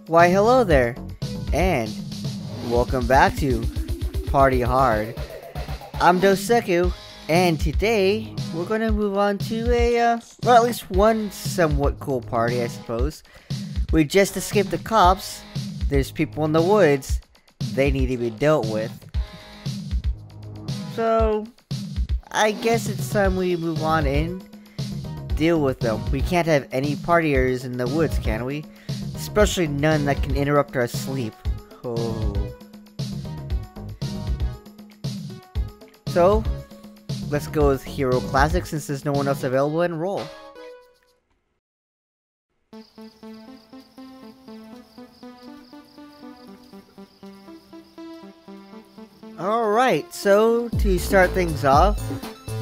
Why hello there, and welcome back to Party Hard. I'm Doseku, and today we're gonna move on to well, at least one somewhat cool party, I suppose. We just escaped the cops. There's people in the woods. They need to be dealt with. So, I guess it's time we move on and deal with them. We can't have any partiers in the woods, can we? Especially none that can interrupt our sleep. Oh. So, let's go with Hero Classic since there's no one else available and roll. Alright, so to start things off,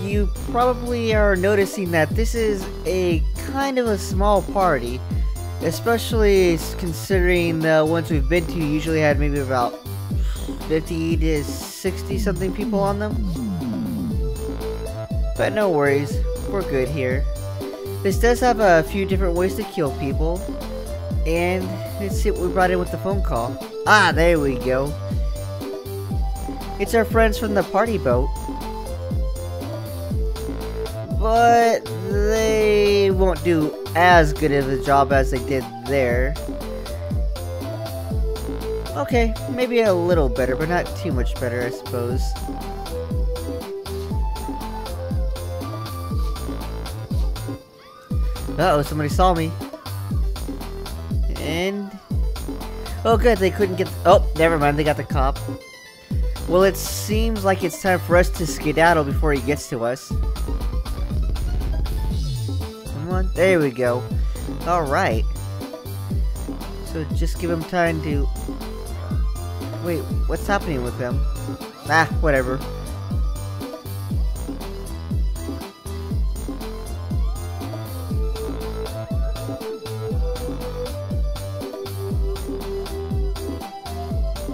you probably are noticing that this is a kind of a small party. Especially considering the ones we've been to usually had maybe about 50 to 60 something people on them. But no worries, we're good here. This does have a few different ways to kill people. And let's see what we brought in with the phone call. Ah, there we go. It's our friends from the party boat. But they won't do as good of a job as they did there. Okay, maybe a little better, but not too much better, I suppose. Uh-oh, somebody saw me. And... oh good, they couldn't get... oh, never mind, they got the cop. Well, it seems like it's time for us to skedaddle before he gets to us. There we go. Alright. So just give him time to... wait, what's happening with them? Ah, whatever.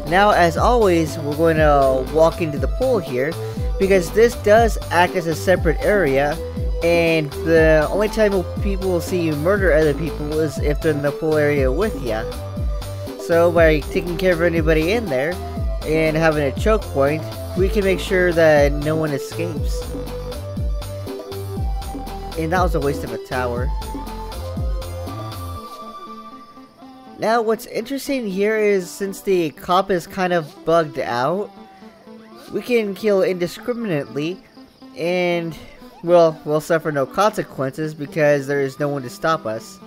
Now, as always, we're going to walk into the pool here, because this does act as a separate area. And the only time people will see you murder other people is if they're in the pool area with ya. So by taking care of anybody in there and having a choke point, we can make sure that no one escapes. And that was a waste of a tower. Now what's interesting here is since the cop is kind of bugged out, we can kill indiscriminately and... well, we'll suffer no consequences because there is no one to stop us.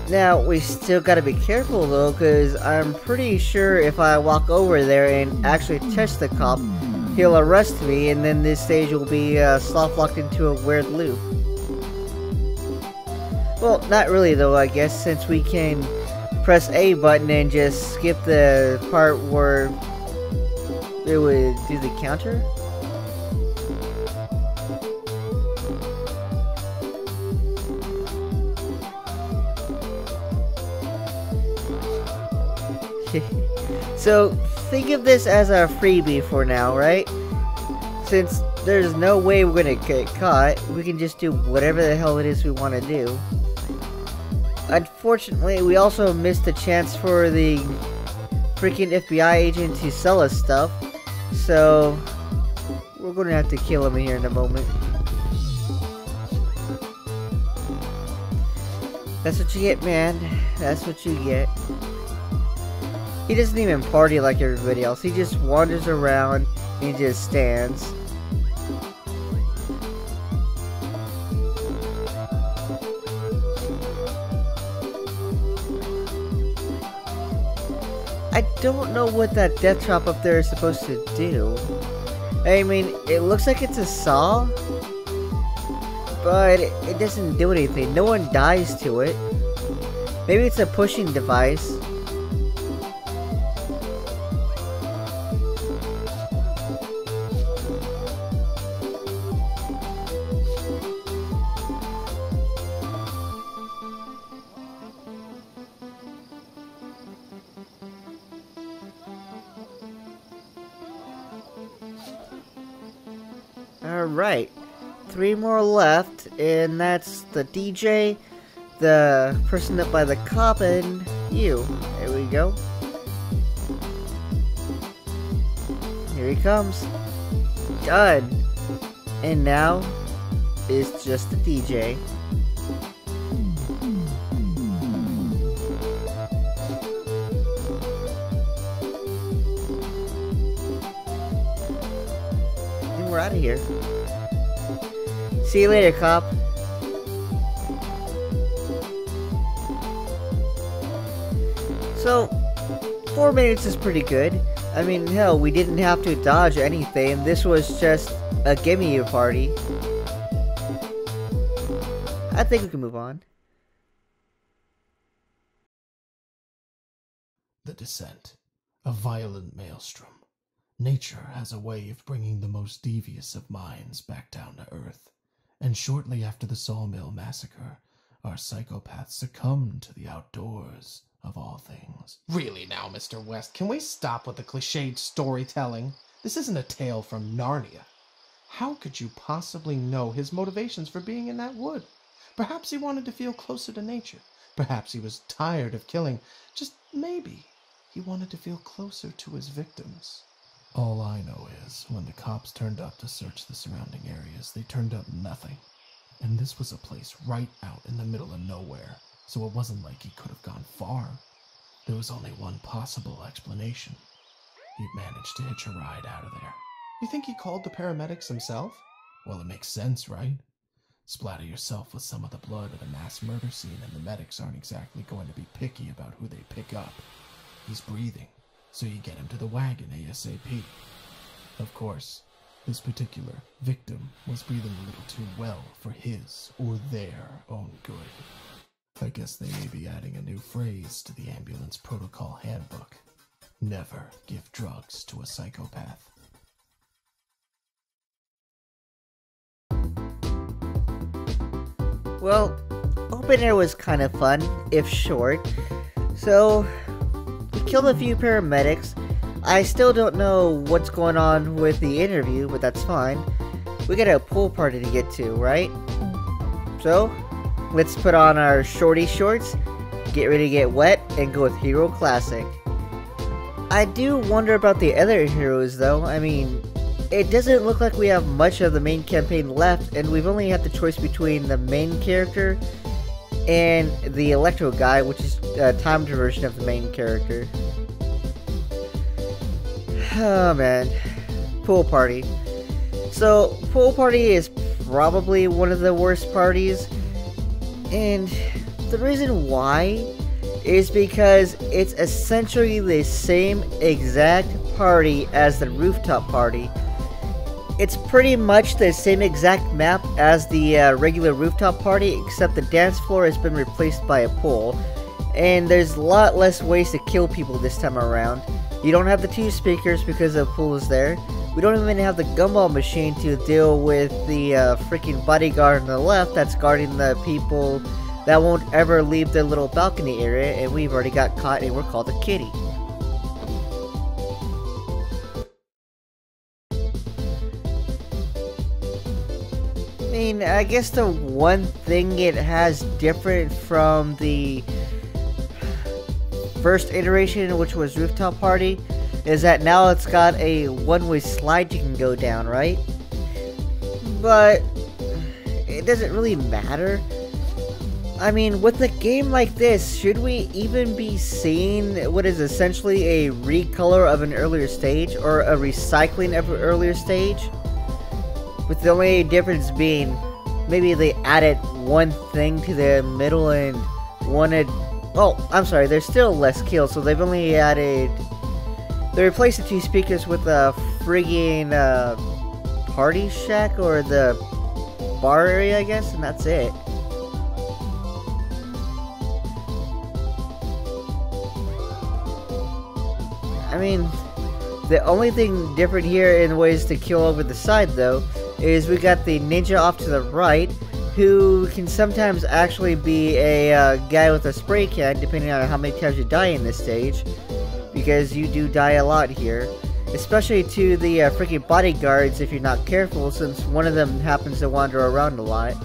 Now, we still gotta be careful though, because I'm pretty sure if I walk over there and actually touch the cop, he'll arrest me and then this stage will be soft-locked into a weird loop. Well, not really though, I guess, since we can press A button and just skip the part where it would do the counter. So, think of this as a freebie for now, right? Since there's no way we're gonna get caught, we can just do whatever the hell it is we want to do. Unfortunately, we also missed the chance for the freaking FBI agent to sell us stuff, so we're gonna have to kill him here in a moment. That's what you get, man. That's what you get. He doesn't even party like everybody else. He just wanders around and just stands. I don't know what that death trap up there is supposed to do. I mean, it looks like it's a saw, but it doesn't do anything. No one dies to it. Maybe it's a pushing device. Alright. 3 more left, and that's the DJ, the person up by the cop, and you. There we go. Here he comes. Done. And now, it's just the DJ. And we're out of here. See you later, cop. So, 4 minutes is pretty good. I mean, hell, we didn't have to dodge anything. This was just a gimme party. I think we can move on. The Descent. A violent maelstrom. Nature has a way of bringing the most devious of minds back down to earth. And shortly after the Sawmill Massacre, our psychopath succumbed to the outdoors, of all things. Really now, Mr. West, can we stop with the cliched storytelling? This isn't a tale from Narnia. How could you possibly know his motivations for being in that wood? Perhaps he wanted to feel closer to nature. Perhaps he was tired of killing. Just maybe he wanted to feel closer to his victims. All I know is, when the cops turned up to search the surrounding areas, they turned up nothing. And this was a place right out in the middle of nowhere, so it wasn't like he could have gone far. There was only one possible explanation. He'd managed to hitch a ride out of there. You think he called the paramedics himself? Well, it makes sense, right? Splatter yourself with some of the blood at a mass murder scene, and the medics aren't exactly going to be picky about who they pick up. He's breathing, so you get him to the wagon ASAP. Of course, this particular victim was breathing a little too well for his or their own good. I guess they may be adding a new phrase to the ambulance protocol handbook. Never give drugs to a psychopath. Well, open air was kind of fun, if short. So, we killed a few paramedics. I still don't know what's going on with the interview, but that's fine. We got a pool party to get to, right? So, let's put on our shorty shorts, get ready to get wet, and go with Hero Classic. I do wonder about the other heroes though. I mean, it doesn't look like we have much of the main campaign left, and we've only had the choice between the main character and the Electro guy, which is a timed version of the main character. Oh man. Pool party. So, pool party is probably one of the worst parties, and the reason why is because it's essentially the same exact party as the rooftop party. It's pretty much the same exact map as the regular rooftop party, except the dance floor has been replaced by a pool, and there's a lot less ways to kill people this time around. You don't have the 2 speakers because the pool is there. We don't even have the gumball machine to deal with the freaking bodyguard on the left that's guarding the people that won't ever leave their little balcony area, and we've already got caught and we're called a kitty. I mean, I guess the one thing it has different from the first iteration, which was Rooftop Party, is that now it's got a one-way slide you can go down, right? But it doesn't really matter. I mean, with a game like this, should we even be seeing what is essentially a recolor of an earlier stage, or a recycling of an earlier stage? With the only difference being, maybe they added one thing to the middle and wanted... Oh, I'm sorry, there's still less kills, so they've only added... They replaced the 2 speakers with a friggin' party shack, or the bar area, I guess, and that's it. I mean, the only thing different here in ways to kill over the side, though, is we got the ninja off to the right, who can sometimes actually be a guy with a spray can, depending on how many times you die in this stage, because you do die a lot here. Especially to the freaking bodyguards if you're not careful, since one of them happens to wander around a lot.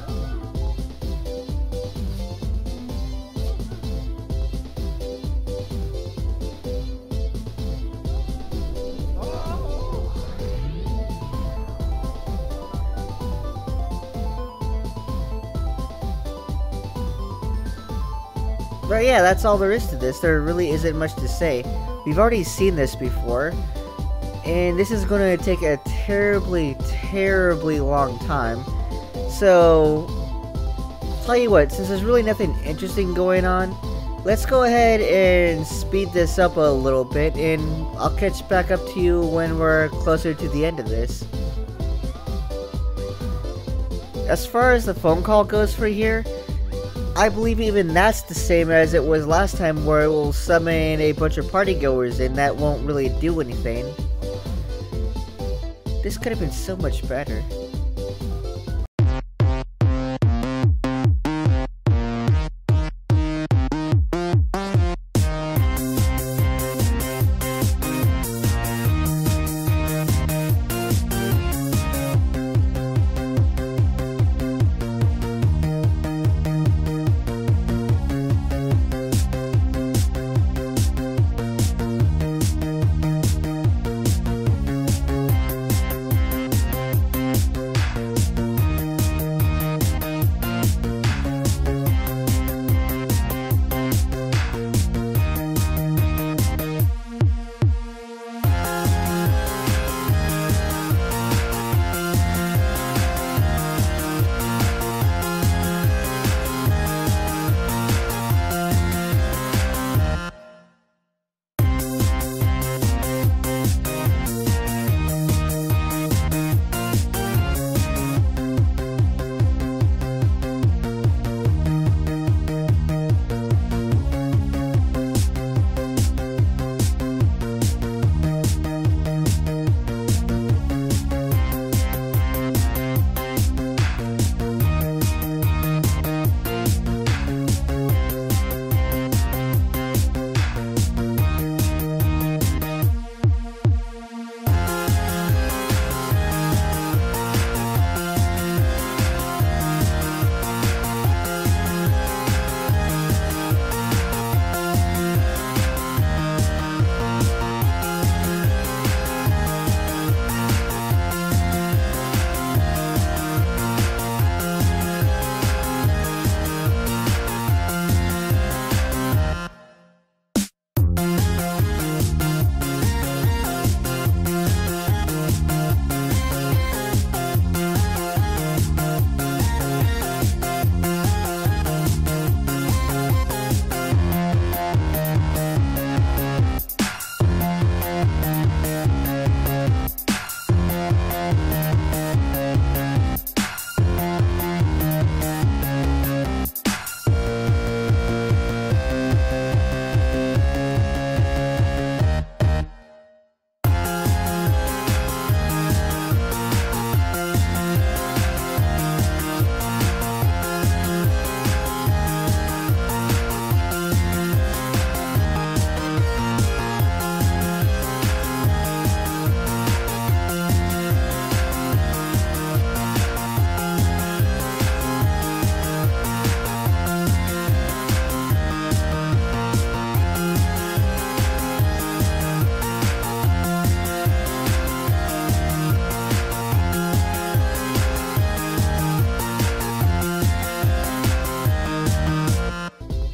But yeah, that's all there is to this. There really isn't much to say. We've already seen this before, and this is going to take a terribly, terribly long time. So, tell you what, since there's really nothing interesting going on, let's go ahead and speed this up a little bit, and I'll catch back up to you when we're closer to the end of this. As far as the phone call goes for here, I believe even that's the same as it was last time, where it will summon a bunch of partygoers and that won't really do anything. This could have been so much better.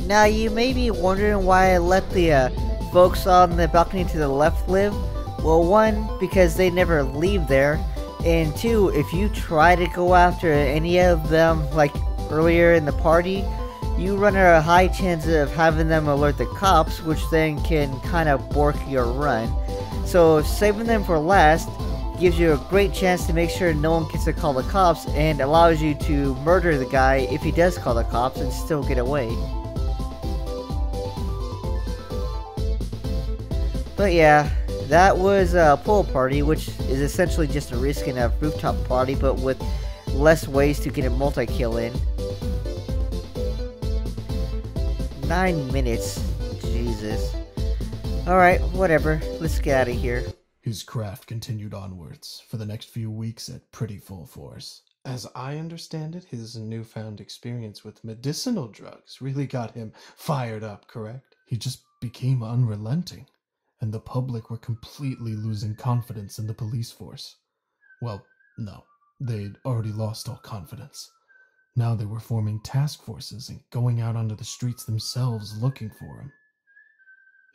Now you may be wondering why I let the folks on the balcony to the left live. Well, one, because they never leave there, and two, if you try to go after any of them like earlier in the party, you run a high chance of having them alert the cops, which then can kind of bork your run. So saving them for last gives you a great chance to make sure no one gets to call the cops, and allows you to murder the guy if he does call the cops and still get away. But yeah, that was a pool party, which is essentially just a reskin of rooftop party, but with less ways to get a multi-kill in. 9 minutes. Jesus. Alright, whatever. Let's get out of here. His craft continued onwards for the next few weeks at pretty full force. As I understand it, his newfound experience with medicinal drugs really got him fired up, correct? He just became unrelenting, and the public were completely losing confidence in the police force. Well, no, they'd already lost all confidence. Now they were forming task forces and going out onto the streets themselves looking for him.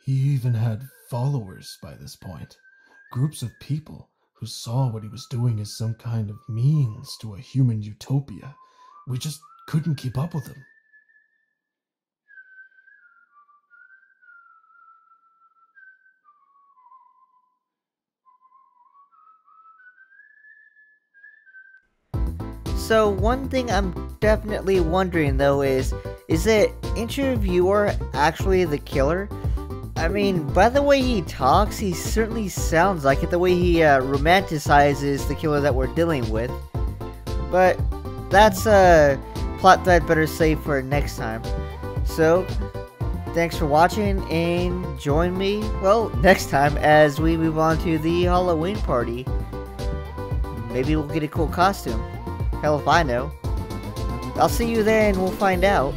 He even had followers by this point, groups of people who saw what he was doing as some kind of means to a human utopia. We just couldn't keep up with him. So one thing I'm definitely wondering though is the interviewer actually the killer? I mean, by the way he talks, he certainly sounds like it, the way he romanticizes the killer that we're dealing with. But that's a plot that I'd better save for next time. So, thanks for watching, and join me, well, next time as we move on to the Halloween party. Maybe we'll get a cool costume. Hell if I know. I'll see you there and we'll find out.